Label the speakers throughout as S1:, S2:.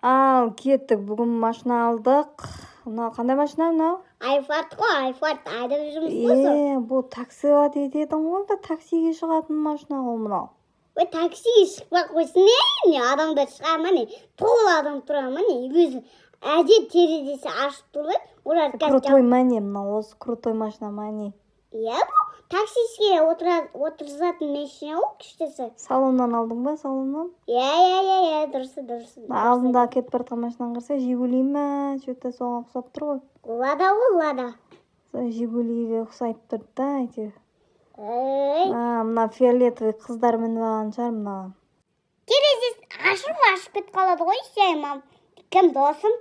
S1: Ал, кеттік. Бүгін машина алдық. Мынау қандай машина мынау?
S2: Айфарт қой, айфарт айдап жүрміз.
S1: Бұл таксиға дедің ғой да, таксиге шығатын машина ғой мынау.
S2: Ой, таксиге шықпай қойсын, не адамдар шыға ма не, толы адам тұра ма не, өзі әже терезесі ашып тұр.
S1: Крутой ма не, мынау осы крутой машина ма не?
S2: Иә, бұл таксиге отырғызатын машина ғой, күштесі.
S1: Салоннан алдың ба, салоннан?
S2: Иә, дұрыс.
S1: Алдында кетіп бара жатқан машинаң қырса, Жигули ма, что-то соған ұқсап тұр ғой.
S2: Лада ғой, Лада.
S1: Жигулиге ұқсайып тұр да, әйтеуір. Мына фиолетовый қыздар мініп алған шығар мынаған.
S2: Терезесі ашып кетіп қалады ғой, сен кім досым?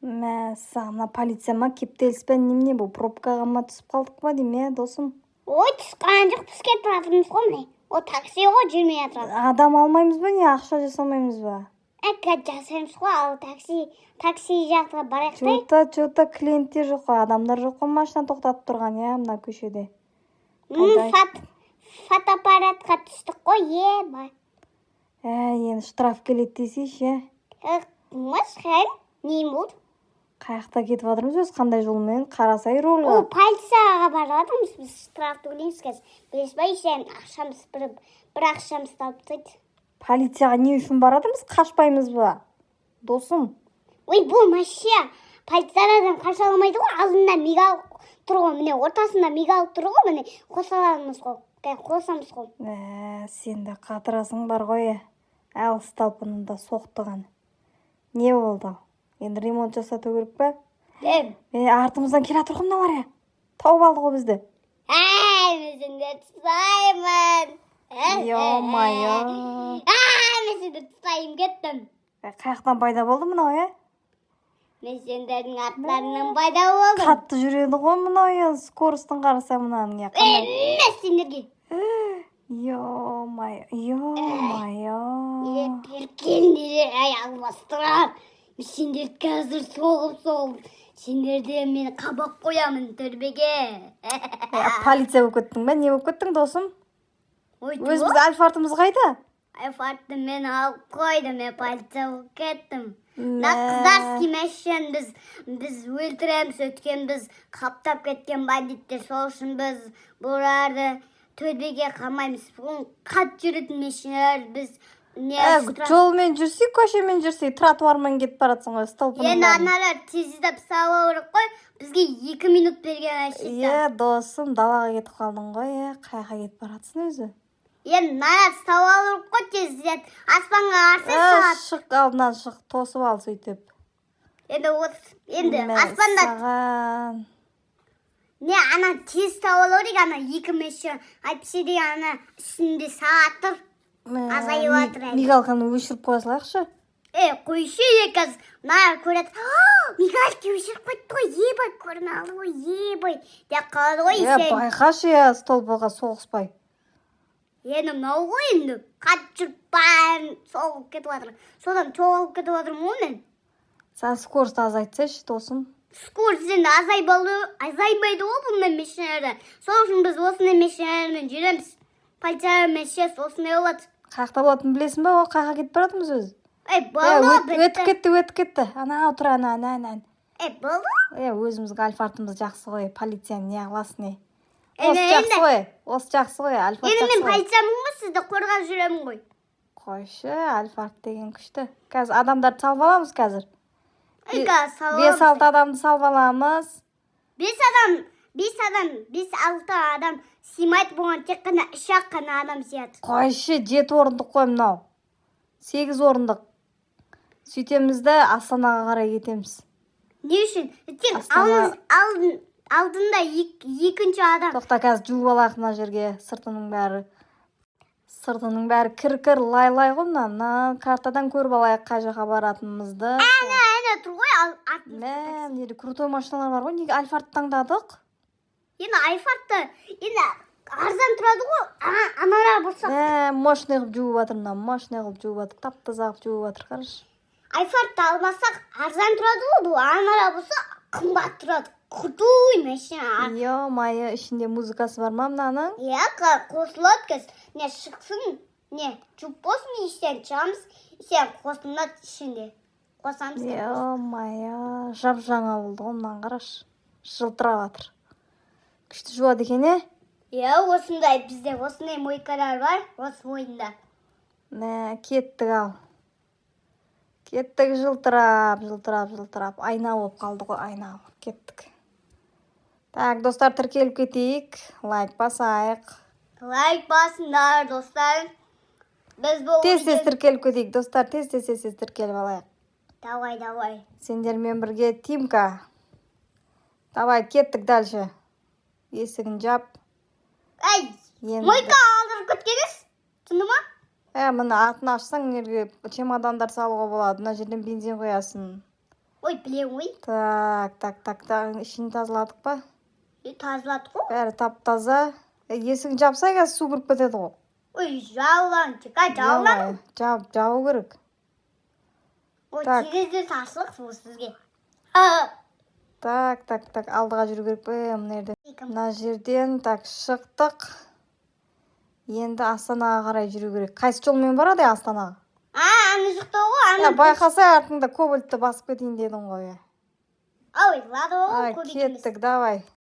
S1: Мына полиция ма, кептеліспен немене бұл, пробкаға ма түсіп қалдық па дейме, досым?
S2: Ой, түскен жоқ, түсіп кетіп жатырмыз ғой міне. О, такси ғой, жүрмей жатырады.
S1: Адам алмаймыз ба не, ақша жасамаймыз ба?
S2: Жасаймыз ғой, ал такси жаққа барайықтай.
S1: Что-то клиенттер жоқ қой, адамдар жоқ қой, машина тоқтатып тұрған, мына көшеде.
S2: Фотоаппаратқа түстік қой, бай.
S1: Енді штраф келеді десейші,
S2: Нейін болды?
S1: Қаяқта кетіп жатырмыз өз, қандай жолмен, қарасай ролға.
S2: О, полицияға барадымыз, біз штрафты білеміз кәз. Білес бай, сен ақшамыз бір ақшамыз талып тайды.
S1: Полицияға не үшін барадымыз, қашпаймыз ба, досым?
S2: Ой, бұл машина полициядан қашаламайды ғой, алдында мигалып тұр ғой, міне ортасында мигалып тұр ғой, міне қосаламыз ғой, қосамыз ғой.
S1: Сен де қатырасың бар ғой, алыс талпынында соқтыған. Не болды? Енді ремонт жасату керек па? Артымыздан келе жатыр ғой мыналар, тауып алды ғой бізді.
S2: Мен сендерді тұтаймын.
S1: Ё-майо.
S2: Мен сендерді тұтайым кеттім.
S1: Қаяқтан пайда болды мынау,
S2: Мен сендердің аттарынан пайда болдым.
S1: Қатты жүреді ғой мынау, скоростың қараса мұнаның.
S2: Мен сендерге.
S1: Ё-майо.
S2: Перкендері аяғым бастырар. Сендерді қазір соғып, сендерді мен қабақ қоямын түрбеге.
S1: Полиция болып кеттің бе? Не болып кеттің, досым? Өзіміз альфартымыз қайда?
S2: Альфартты мен алып қойдым, мен полиция болып кеттім. Қыздарский мәшін біз өлтіреміз, өткен біз қаптап кеткен бандиттер, сол үшін біз бұларды түрбеге қамаймыз. Бұл қат жүретін мәшінелер біз
S1: жолмен жүрсей, көшемен жүрсей, тротуармен кетіп баратсың ғой, столпының.
S2: Енді аналар тездеп салу керек қой, бізге 2 минут берген әшеттен.
S1: Досым, далаға кетіп қалдың ғой, қайға кетіп баратсың өзі?
S2: Енді нарат салу керек қой, тездеп аспанға арсы салат.
S1: Шық, алдынан шық, тосып ал сөйтіп.
S2: Енді аспанда ана тез салу керек, ана 2 машина айтпесе де ана үстінде сағат тұр. Азайып атыр әлі.
S1: Мигалканы өшіріп қоя салайықшы.
S2: Қойшы еказ. Мына көреді. Мигалки өшіріп қойды ғой, ебай, көрін алды ғой, ебай. Деп қалады ғой сен.
S1: Байқашы, столбыға соғыспай.
S2: Енді мынау ғой енді. Қат жүріп бәрін соғып кетіп жатыр. Содан соғып кетіп жатырмын ғой мен.
S1: Сен скоросты азайтсайшы, досым.
S2: Скорость енді азаймайды ғой бұндай машиналарда. Сол үшін біз осындай машиналармен жүреміз. Полиция машинасы осындай болады.
S1: Қаяқта болатынын білесің ба? Қайға кетіп баратырмыз өзі? Өтіп кетті. Ана отыр, ана.
S2: Болды?
S1: Өзімізге альфартымыз жақсы ғой, полицияны не қыласың, не? Осы жақсы ғой, альфарт жақсы ғой.
S2: Енді мен полициямын ғой, сізді қорғап жүремін ғой.
S1: Қойшы, альфарт деген күшті. Қазір адамдарды салып аламыз қазір. 5-6 адамды салып аламыз.
S2: 5-6 адам симайды, болған тек қана 3-ақ қана адам сияды.
S1: Қойшы, 7 орындық қой мынау. 8 орындық. Сөйтемізді Астанаға қарай кетеміз.
S2: Не үшін? Алдында екінші адам.
S1: Тоқта, қазір жуып алайық мына жерге, сыртының бәрі кір-кір, лай-лай ғой мына. Картадан көріп алайық қай жаққа баратынымызды.
S2: Әне тұр ғой,
S1: неде крутой машиналар бар ғой, неге альфарт таңдадық?
S2: Енді альфартты, енді арзан тұрады ғой, аналар болса.
S1: Мощный қылып жуып жатыр, мощный қылып жуып жатыр, тап-таза қылып жуып жатыр, қарашы.
S2: Альфартты алмасақ арзан тұрады ғой, бұл аналар болса қымбат тұрады. Крутой машина.
S1: Ё-майо, ішінде музыкасы бар ма мынаның?
S2: Қосылады кез. Не шықсын, не жуып болсын, сен шығамыз, сен қосылады ішінде. қосамыз.
S1: Е-мая, жап-жаңа болды ғой, мынаны қарашы. Жылтырап жатыр. Күшті жуады екен,
S2: Осындай бізде осындай мойкалар бар, осы ойында.
S1: Кеттік ал. Кеттік жылтырап. Айна болып қалды ғой, айна. Кеттік. Так, достар, тіркеліп кетейік. Лайк басайық.
S2: Лайк басыңдар, достар. Біз бұл
S1: Тез тіркеліп кетейік, достар. Тез тіркеліп алайық.
S2: Давай.
S1: Сендермен бірге Тимка. Давай, кеттік дальше. Есігін жап.
S2: Мойка алдырып кеткеніз? Түсінді ма?
S1: Мына атын ашсаң, ерге чемодандар салуға болады. Мына жерден бензин қоясын.
S2: Білем,
S1: Так. Ішін тазаладық па?
S2: Тазаладық қой.
S1: Бәрі тап-таза. Есігін жапса, қазір су кіріп кетеді ғой.
S2: Жалан.
S1: Жабу керек.
S2: Терезде сашылық су сізге.
S1: Так. Алдыға жүру керек пе? Мына жерден шықтық. Енді Астанаға қарай жүру керек. Қайсы жолмен барады Астанаға?
S2: Аны шықты ғой.
S1: Байқаса артыңда кобальтты басып кетейін дедің ғой.
S2: Ой, ладно,
S1: Кеттік, давай.